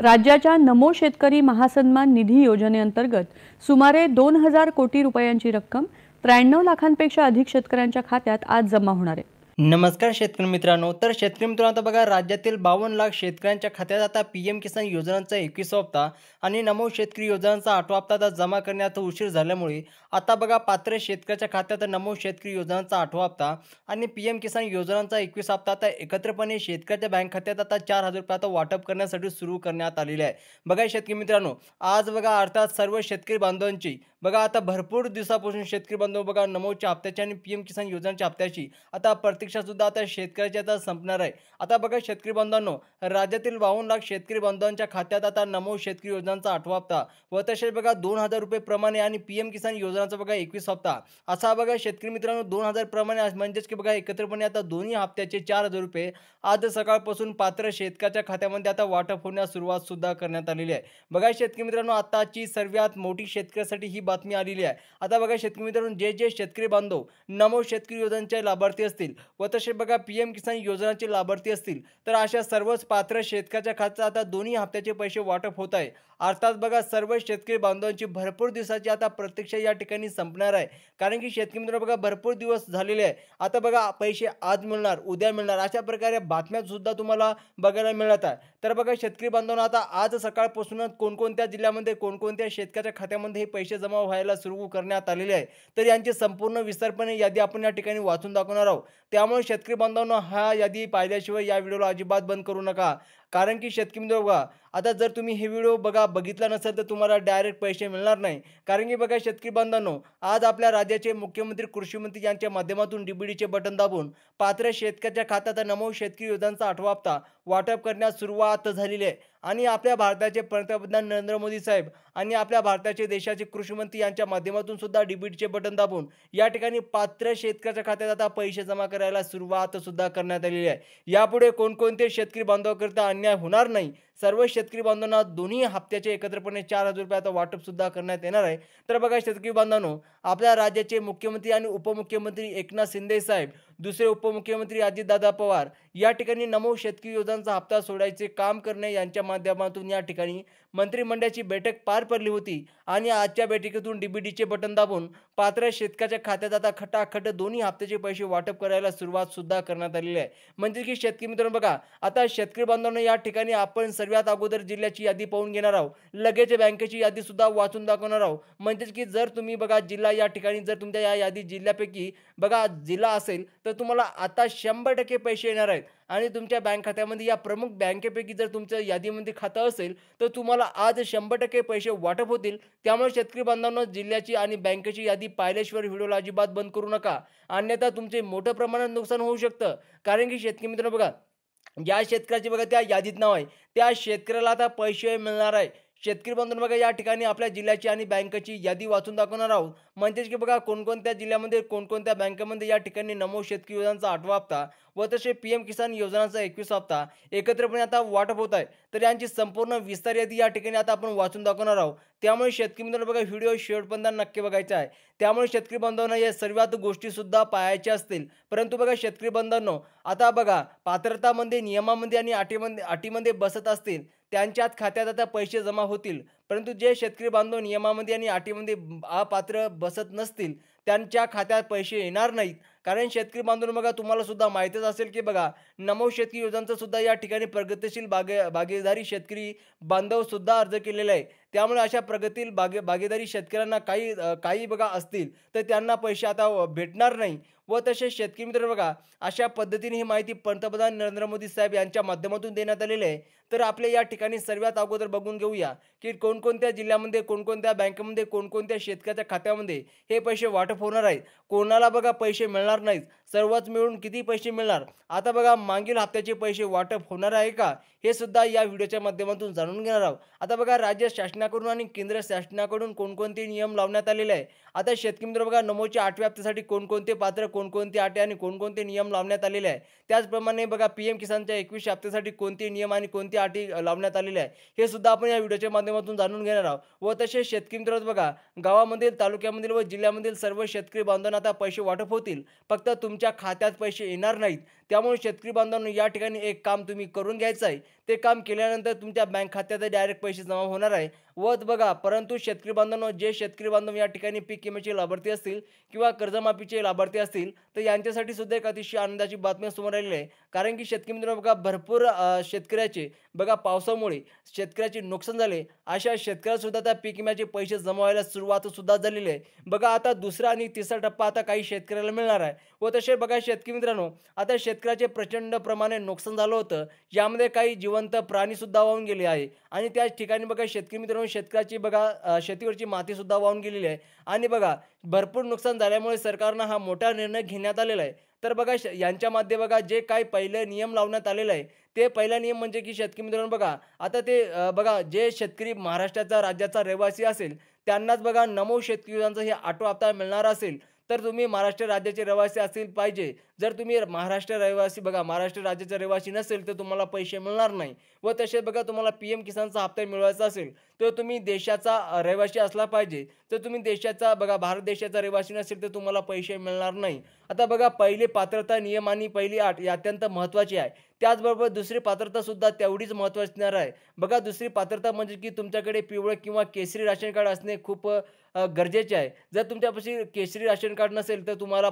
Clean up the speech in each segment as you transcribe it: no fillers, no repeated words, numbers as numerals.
राज्याच्या नमो शेतकरी महासन्मान निधी योजनेअंतर्गत सुमारे 2,000 कोटी रुपयांची रक्कम 93 लाखांपेक्षा अधिक शेतकऱ्यांच्या खात्यात आज जमा होणार आहे। नमस्कार शेतकरी मित्रांनो। तर शेतकरी मित्रांनो, आता बघा राज्यातील 52 लाख शेतकऱ्यांच्या खात्यात आता पीएम किसान योजनांचा 21वा हप्ता आणि नमो शेतकरी योजनांचा 8वा हप्ता आता जमा करण्यात उशीर झाल्यामुळे आता बघा पात्र शेतकऱ्याच्या खात्यात नमो शेतकरी योजनांचा 8वा हप्ता आणि पीएम किसान योजनांचा 21वा हप्ता आता एकत्रितपणे शेतकऱ्याच्या बँक खात्यात आता 4,000 रुपये आता वाटप करण्यासाठी सुरू करण्यात आलेले आहे। बघा शेतकरी मित्रांनो, आज बघा अर्थात सर्व शेतकरी बांधवांची बघा आता भरपूर दिवसापासून शेतकरी बांधव बघा नमोच्या हप्त्याची आणि पीएम किसान योजनांच्या हप्त्याची आता प्रतीक्षा सुद्धा आता शेतकऱ्याची आता संपणार आहे। आता बघा शेतकरी बांधवांनो, राज्यातील 52 लाख शेतकरी बांधवांच्या खात्यात आता नमो शेतकरी योजनांचा 8वा हप्ता व तसेच बघा 2,000 रुपये प्रमाणे आणि पीएम किसान योजनाचा बघा 21 हप्ता असा बघा शेतकरी मित्रांनो 2,000 प्रमाणे म्हणजेच की बघा एकत्रितपणे आता दोन्ही हप्त्याचे 4,000 रुपये आज सकाळपासून पात्र शेतकऱ्याच्या खात्यामध्ये आता वाटप होण्यास सुरुवात सुद्धा करण्यात आलेली आहे। बघा शेतकरी मित्रांनो, आताची सर्वात मोठी शेतकऱ्यासाठी ही बातमी आलेली आहे। आता बघा शेतकरी मित्रांनो, जे शेतकरी बांधव नमो शेतकरी योजनेचे लाभार्थी असतील व तसे बघा पीएम किसान योजनाचे लाभार्थी असतील तर अशा सर्वच पात्र शेतकऱ्याच्या खात्यात आता दोन्ही हप्त्याचे पैसे वाटप होत आहे। अर्थात बघा सर्व शेतकरी बांधवांची भरपूर दिवसाची आता प्रतीक्षा या ठिकाणी संपणार आहे, कारण की शेतकरी मित्रांनो बघा भरपूर दिवस झालेले आहे। आता बघा पैसे आज मिळणार, उद्या मिळणार अशा प्रकारे बातम्या सुद्धा तुम्हाला बघायला मिळत आहे। तर बघा शेतकरी बांधवांना आता आज सकाळपासूनच कोणकोणत्या जिल्ह्यामध्ये कोणकोणत्या शेतकऱ्याच्या खात्यामध्ये हे पैसे जमा व्हायला सुरू करण्यात आलेले आहे, तर यांची संपूर्ण विस्तारपणे यादी आपण या ठिकाणी वाचून दाखवणार आहोत। त्यामुळे शेतकरी बांधवांनो, हा यादी पाहिल्याशिवाय या व्हिडिओला अजिबात बंद करू नका, कारण की शेतकरी मित्र बघा आता जर तुम्ही हे व्हिडिओ बघितला नसेल तर तुम्हाला डायरेक्ट पैसे मिळणार नाही। कारण की बघा शेतकरी बांधवांनो, आज आपल्या राज्याचे मुख्यमंत्री कृषी मंत्री यांच्या माध्यमातून डीबीडीचे बटन दाबून पात्र शेतकऱ्याच्या खात्यात नमो शेतकरी योजनांचा 8वा हप्ता वाटप करण्यास सुरुवात झालेली आहे। आणि आपल्या भारताचे पंतप्रधान नरेंद्र मोदी साहेब आणि आपल्या भारताचे देशाचे कृषी मंत्री यांच्या माध्यमातून सुद्धा डीबीडीचे बटन दाबून या ठिकाणी पात्र शेतकऱ्याच्या खात्यात आता पैसे जमा करायला सुरुवात सुद्धा करण्यात आलेली आहे। यापुढे कोणकोणते शेतकरी बांधवांकरिता अन्याय होणार नाही, सर्व शेतकरी बांधवांना दोन्ही हप्त्याचे एकत्रितपणे 4,000 रुपये आता वाटप सुद्धा करण्यात येणार आहे। तर बघा शेतकरी बांधवांनो, आपल्या राज्याचे मुख्यमंत्री आणि उपमुख्यमंत्री एकनाथ शिंदे साहेब, दुसरे उपमुख्यमंत्री अजितदादा पवार या ठिकाणी नमो शेतकरी योजनांचा हप्ता सोडायचे काम करणे यांच्या माध्यमातून या ठिकाणी मंत्रिमंडळाची बैठक पार पडली होती आणि आजच्या बैठकीतून डीबीडीचे बटन दाबून पात्र शेतकऱ्याच्या खात्यात आता खटाखट दोन्ही हप्त्याचे पैसे वाटप करायला सुरुवात सुद्धा करण्यात आलेली आहे। म्हणजे की शेतकरी मित्रांनो बघा, आता शेतकरी बांधवांना या ठिकाणी आपण सर्वात अगोदर जिल्ह्याची यादी पाहून घेणार आहोत, लगेच बँकेची यादी सुद्धा वाचून दाखवणार आहोत। म्हणजे की जर तुम्ही बघा जिल्हा या ठिकाणी जर तुमच्या या यादी जिल्ह्यापैकी बघा जिल्हा असेल तर तुम्हाला आता 100% पैसे येणार आहेत आणि तुमच्या बँक खात्यामध्ये या प्रमुख बँकेपैकी जर तुमच्या यादीमध्ये खातं असेल तर तुम्हाला आज 100% पैसे वाटप होतील। त्यामुळे शेतकरी बांधवांनो, जिल्ह्याची आणि बँकेची यादी पाहिल्याशिवाय व्हिडिओला अजिबात बंद करू नका, अन्यथा तुमचे मोठ्या प्रमाणात नुकसान होऊ शकतं। कारण की शेतकरी मित्रांनो बघा, ज्या शेतकऱ्याचे बघा त्या यादीत नाव आहे त्या शेतकऱ्याला आता पैसे मिळणार आहे। शेतकरी बांधवांनो बघा, या ठिकाणी आपल्या जिल्ह्याची आणि बँकेची यादी वाचून दाखवणार आहोत। म्हणजेच की बघा कोणकोणत्या जिल्ह्यामध्ये कोणकोणत्या बँकेमध्ये या ठिकाणी नमो शेतकरी योजनांचा 8वा हप्ता व तसे पीएम किसान योजनांचा 21वा हप्ता एकत्रितपणे आता वाटप होत आहे, तर यांची संपूर्ण विस्तार यादी या ठिकाणी आता आपण वाचून दाखवणार आहोत। त्यामुळे शेतकरी मित्रांनो बघा, व्हिडिओ शेवटपर्यंत नक्की बघायचा आहे। त्यामुळे शेतकरी बांधवांना या सर्वात गोष्टी सुद्धा पाहायच्या असतील, परंतु बघा शेतकरी बांधवांनो, आता बघा पात्रतामध्ये नियमामध्ये आणि अटीमध्ये बसत असतील त्यांच्यात खात्यात आता पैसे जमा होतील, परंतु जे शेतकरी बांधव नियमामध्ये आणि अटीमध्ये अपात्र बसत नसतील त्यांच्या खात्यात पैसे येणार नाहीत। कारण शेतकरी बांधवांनो बघा, तुम्हाला सुद्धा माहितीच असेल की बघा नमो शेतकरी योजनांचा सुद्धा या ठिकाणी प्रगतिशील भागीदारी शेतकरी बांधव सुद्धा अर्ज केलेला आहे। त्यामुळे अशा प्रगतील भागीदारी शेतकऱ्यांना काही बघा असतील तर त्यांना पैसे आता भेटणार नाही। व तसेच शेतकरी मित्र बघा, अशा पद्धतीने ही माहिती पंतप्रधान नरेंद्र मोदी साहेब यांच्या माध्यमातून देण्यात आलेली आहे। तर आपल्या या ठिकाणी सर्वात अगोदर बघून घेऊया की कोणकोणत्या जिल्ह्यामध्ये कोणकोणत्या बँकेमध्ये कोणकोणत्या शेतकऱ्याच्या खात्यामध्ये हे पैसे वाटप होणार आहेत, कोणाला बघा पैसे मिळणार नाहीत, सर्वच मिळून किती पैसे मिळणार, आता बघा मागील हप्त्याचे पैसे वाटप होणार आहे का, हे सुद्धा या व्हिडिओच्या माध्यमातून जाणून घेणार आहोत। आता बघा राज्य शासनाकडून आणि केंद्र शासनाकडून कोणकोणते नियम लावण्यात आलेले आहे। आता शेतकरी मित्र बघा, नमोच्या 8व्या हप्त्यासाठी कोणकोणते पात्र, कोणकोणते अटी आणि कोणकोणते नियम लावण्यात आलेले आहे, त्याचप्रमाणे बघा पीएम किसानच्या 21व्या हप्त्यासाठी कोणते नियम आणि कोणती अटी लावण्यात आलेले आहे हे सुद्धा आपण या व्हिडिओच्या माध्यमातून जाणून घेणार आहोत। व तसेच शेतकरी मित्र बघा, गावामधील, तालुक्यामधील व जिल्ह्यामधील सर्व शेतकरी बांधवांना आता पैसे वाटप होतील, फक्त तुमच्या तुमच्या खात्यात पैसे येणार नाहीत. त्यामुळे शेतकरी बांधवांनो, या ठिकाणी एक काम तुम्ही करून घ्यायचं आहे. ते काम केल्यानंतर तुमच्या बँक खात्यात डायरेक्ट पैसे जमा होणार आहे. व बघा, परंतु शेतकरी बांधवांनो, जे शेतकरी बांधव या ठिकाणी पीक विम्याचे लाभार्थी असतील किंवा कर्जमाफीचे लाभार्थी असतील, तर यांच्यासाठी सुद्धा एक अतिशय आनंदाची बातमी समोर आलेली आहे. कारण की शेतकरी मित्रांनो बघा, भरपूर शेतकऱ्याचे बघा पावसामुळे शेतकऱ्याचे नुकसान झाले. अशा शेतकऱ्याला सुद्धा त्या पीक विम्याचे पैसे जमा व्हायला सुरुवात सुद्धा झालेली आहे. बघा, आता दुसरा आणि तिसरा टप्पा आता काही शेतकऱ्याला मिळणार आहे. व तसे बघा शेतकरी मित्रांनो, आता शेतकऱ्याचे प्रचंड प्रमाणे नुकसान झालं होतं. यामध्ये काही जिवंत प्राणी सुद्धा वाहून गेले आहे आणि त्याच ठिकाणी बघा शेतकरी मित्रांनो, शेतकऱ्याची बघा शेतीवरची माती सुद्धा वाहून गेलेली आहे आणि बघा भरपूर नुकसान झाल्यामुळे सरकारनं हा मोठा निर्णय घेण्यात आलेला आहे. तर बघा यांच्यामध्ये बघा जे काही पहिले नियम लावण्यात आलेला आहे, ते पहिला नियम म्हणजे की शेतकरी मित्रांनो बघा, आता ते बघा जे शेतकरी महाराष्ट्राचा राज्याचा रहिवासी असेल, त्यांनाच बघा नमो शेतकरी योजनाचा हे ऑटो हप्ता मिळणार असेल, तर तुम्ही महाराष्ट्र राज्याचे रहिवासी असतील पाहिजे. जर तुम्ही महाराष्ट्र रहिवासी बघा महाराष्ट्र राज्याचा रहिवासी नसेल, तर तुम्हाला पैसे मिळणार नाही. व तसेच बघा, तुम्हाला पीएम किसानचा हप्ता मिळवायचा असेल, तर तुम्ही देशाचा रहिवासी असला पाहिजे. तर तुम्ही देशाचा बघा भारत देशाचा रहिवासी नसेल, तर तुम्हाला पैसे मिळणार नाही. आता बघा, पहिली पात्रता नियम आणि पहिली अट ही अत्यंत महत्त्वाची आहे. त्याचबरोबर दुसरी पात्रता सुद्धा तेवढीच महत्त्वाची असणार आहे. बघा, दुसरी पात्रता म्हणजे की तुमच्याकडे पिवळं किंवा केशरी राशन कार्ड असणे खूप गरजेचे आहे. जर तुमच्यापाशी केशरी राशन कार्ड नसेल, तर तुम्हाला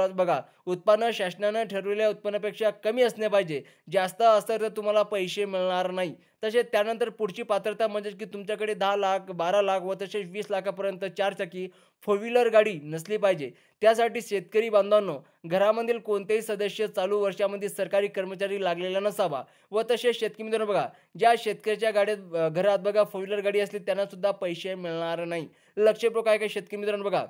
बघा उत्पन्न शासनानं ठरवलेल्या उत्पन्नापेक्षा कमी असणे पाहिजे. जास्त असेल तर तुम्हाला पैसे मिळणार नाही. तसेच त्यानंतर पुढची पात्रता म्हणजे की तुमच्याकडे 10 लाख, 12 लाख व तसेच 20 लाखापर्यंत 4 चाकी फोर व्हीलर गाडी नसली पाहिजे. त्यासाठी शेतकरी बांधवांनो, घरामधील कोणतेही सदस्य चालू वर्षामध्ये सरकारी कर्मचारी लागलेला नसावा. व तसेच शेतकरी मित्रांनो बघा, ज्या शेतकऱ्याच्या गाड्यात घरात बघा फोर व्हीलर गाडी असली, त्यांना सुद्धा पैसे मिळणार नाही. लक्षपूर्वक काय काय शेतकरी मित्रांनो बघा.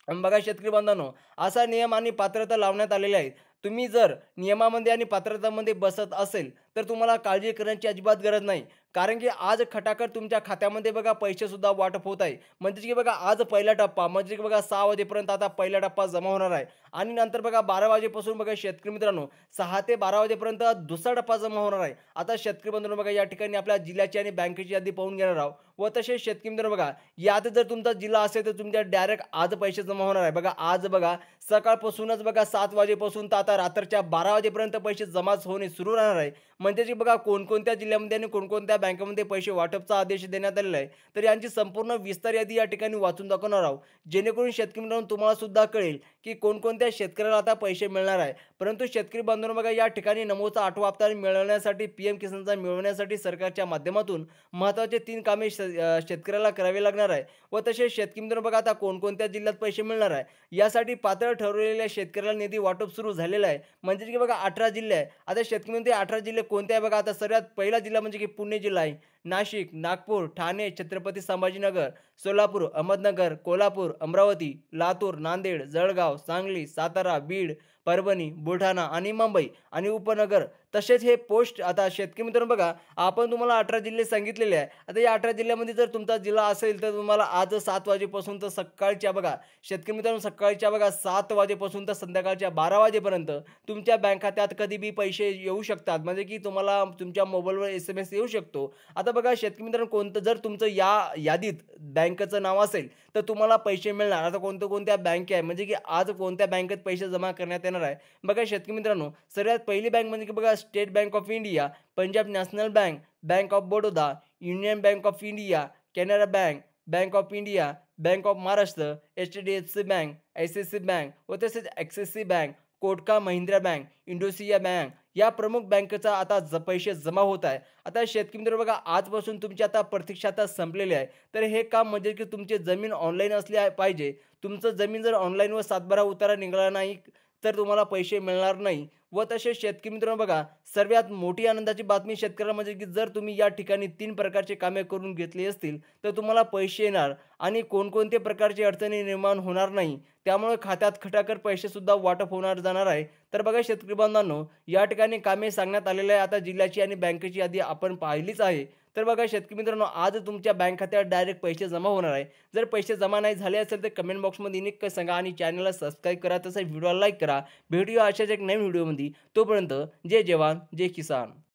बघा शेतकरी बांधवांनो, असा नियम आणि पात्रता लावण्यात आलेल्या आहेत. तुम्ही जर नियमामध्ये आणि पात्रतामध्ये बसत असेल, तर तुम्हाला काळजी करण्याची अजिबात गरज नाही. कारण की आज खटाखट तुमच्या खात्यामध्ये बघा पैसे सुद्धा वाटप होत आहे. म्हणजे की बघा, आज पहिला टप्पा म्हणजे की बघा 6 वाजेपर्यंत आता पहिला टप्पा जमा होणार आहे आणि नंतर बघा 12 वाजेपासून बघा शेतकरी मित्रांनो 6 ते 12 वाजेपर्यंत दुसरा टप्पा जमा होणार आहे. आता शेतकरी बांधवांनो बघा, या ठिकाणी आपल्या जिल्ह्याची आणि बँकेची यादी पाहून घेणार आहोत. व तसेच शेतकरी मित्रांनो बघा, यात जर तुमचा जिल्हा असेल, तर तुमच्या डायरेक्ट आज पैसे जमा होणार आहे. बघा, आज बघा सकाळपासूनच बघा 7 वाजेपासून तर आता रात्रीच्या 12 वाजेपर्यंत पैसे जमा होणे सुरू राहणार आहे. म्हणजे की बघा कोणकोणत्या जिल्ह्यामध्ये आणि कोणकोणत्या बँकेमध्ये पैसे वाटपचा आदेश देण्यात आलेला आहे. तर यांची संपूर्ण विस्तार यादी या ठिकाणी वाचून दाखवणार आहोत, जेणेकरून शेतकरी मित्रांनो तुम्हाला सुद्धा कळेल की कोणकोणत्या शेतकऱ्याला आता पैसे मिळणार आहे. परंतु शेतकरी बांधवांनो बघा, या ठिकाणी नमोचा आठवा हप्ता मिळवण्यासाठी पीएम किसानचा मिळवण्यासाठी सरकारच्या माध्यमातून महत्त्वाचे 3 कामे शेतकऱ्याला करावे लागणार आहे. व तसेच शेतकरी मित्रांनो बघा, आता कोणकोणत्या जिल्ह्यात पैसे मिळणार आहे यासाठी पात्र ठरवलेल्या शेतकऱ्याला निधी वाटप सुरू झालेलं आहे. म्हणजे की बघा 18 जिल्हे आहे. आता शेतकरी म्हणते 18 जिल्हे कोणते आहे बघा. आता सर्वात पहिला जिल्हा म्हणजे की पुणे जिल्हा आहे. नाशिक, नागपूर, ठाणे, छत्रपती संभाजीनगर, सोलापूर, अहमदनगर, कोल्हापूर, अमरावती, लातूर, नांदेड, जळगाव, सांगली, सातारा, बीड, परभणी, बुलढाणा आणि मुंबई आणि उपनगर. तसेच हे पोस्ट आता शेतकरी मित्रांनो बघा, आपण तुम्हाला 18 जिल्हे सांगितलेले आहे. आता या 18 जिल्ह्यामध्ये जर तुमचा जिल्हा असेल, तर तुम्हाला आज 7 वाजेपासून तर सकाळच्या बघा शेतकरी मित्रांनो सकाळच्या बघा 7 वाजेपासून तर संध्याकाळच्या 12 वाजेपर्यंत तुमच्या बँक खात्यात कधी बी पैसे येऊ शकतात. म्हणजे की तुम्हाला तुमच्या मोबाईलवर SMS येऊ शकतो. आता बघा शेतकरी मित्रांनो, कोणतं जर तुमचं या यादीत बँकेचं नाव असेल, तर तुम्हाला पैसे मिळणार. आता कोणत्या बँके आहे म्हणजे की आज कोणत्या बँकेत पैसे जमा करण्यात येणार आहे. बघा शेतकरी मित्रांनो, सर्वात पहिली बँक म्हणजे की बघा State Bank of India, Punjab National Bank, Bank of Baroda, Union Bank of India, Canara Bank, Bank of India, Bank of Maharashtra, HDFC Bank, ICICI Bank व तसेच Axis Bank, Kotak Mahindra Bank, IndusInd Bank या प्रमुख बँकेचा आता पैसे जमा होत आहे. आता शेतकरी मित्र बघा, आजपासून तुमची आता प्रतीक्षा आता संपलेली आहे. तर हे काम म्हणजे की तुमची जमीन ऑनलाईन असली पाहिजे. तुमचं जमीन जर ऑनलाईन व सातबारा उतारा निघाला नाही, तर तुम्हाला पैसे मिळणार नाही. व तसेच शेतकरी मित्रांनो बघा, सर्वात मोठी आनंदाची बातमी शेतकऱ्याला म्हणजे की जर तुम्ही या ठिकाणी 3 प्रकारचे कामे करून घेतली असतील, तर तुम्हाला पैसे येणार आणि कोणकोणत्या प्रकारची अडचणी निर्माण होणार नाही. त्यामुळे खात्यात खटाखट पैसे सुद्धा वाटप होणार जाणार आहे. तर बघा शेतकरी बांधवांनो, या ठिकाणी कामे सांगण्यात आलेले आहे. आता जिल्ह्याची आणि बँकेची यादी आपण पाहिलीच आहे. तर बघा शेतकरी मित्रांनो, आज तुमच्या बँक खात्यात डायरेक्ट पैसे जमा होणार आहे. जर पैसे जमा नाही झाले असेल, तर कमेंट बॉक्समध्ये नक्की सांगा आणि चॅनलला सबस्क्राईब करा, तसंच व्हिडिओला लाईक करा. भेटूया अशाच एक नवीन व्हिडिओमध्ये. तोपर्यंत जय जवान, जय किसान.